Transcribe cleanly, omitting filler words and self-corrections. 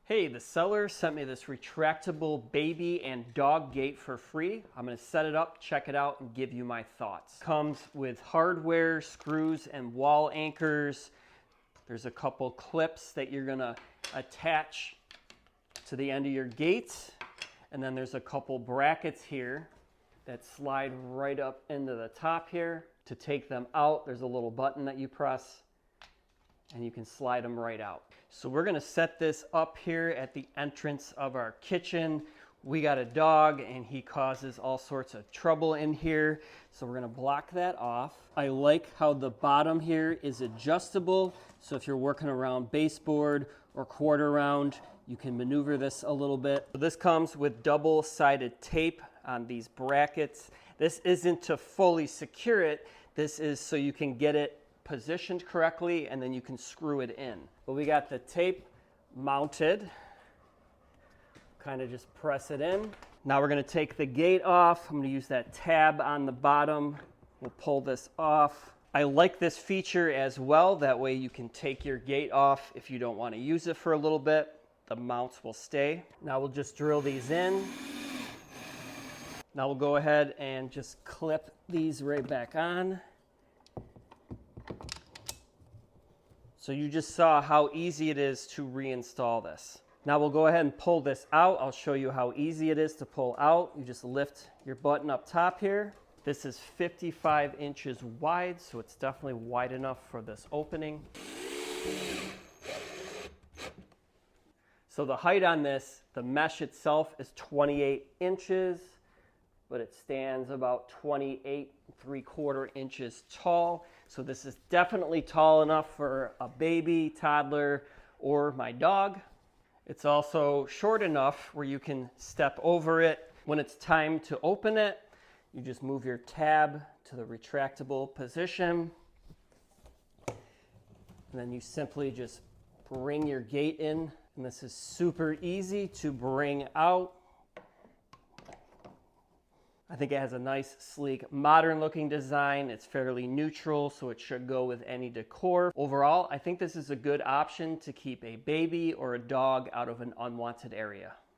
Hey, the seller sent me this retractable baby and dog gate for free. I'm gonna set it up, check it out, and give you my thoughts. Comes with hardware, screws, and wall anchors. There's a couple clips that you're gonna attach to the end of your gate. And then there's a couple brackets here that slide right up into the top here. To take them out, there's a little button that you press and you can slide them right out. So we're gonna set this up here at the entrance of our kitchen. We got a dog and he causes all sorts of trouble in here. So we're gonna block that off. I like how the bottom here is adjustable. So if you're working around baseboard or quarter round, you can maneuver this a little bit. This comes with double-sided tape on these brackets. This isn't to fully secure it. This is so you can get it positioned correctly and then you can screw it in. But we got the tape mounted. Kind of just press it in. Now we're gonna take the gate off. I'm gonna use that tab on the bottom. We'll pull this off. I like this feature as well. That way you can take your gate off if you don't want to use it for a little bit. The mounts will stay. Now we'll just drill these in. Now we'll go ahead and just clip these right back on. So you just saw how easy it is to reinstall this. Now we'll go ahead and pull this out. I'll show you how easy it is to pull out. You just lift your button up top here. This is 55 inches wide, so it's definitely wide enough for this opening. So the height on this, the mesh itself is 28 inches, but it stands about 28.75 inches tall. So this is definitely tall enough for a baby, toddler, or my dog. It's also short enough where you can step over it. When it's time to open it, you just move your tab to the retractable position. And then you simply just bring your gate in. And this is super easy to bring out. I think it has a nice, sleek, modern-looking design. It's fairly neutral, so it should go with any decor. Overall, I think this is a good option to keep a baby or a dog out of an unwanted area.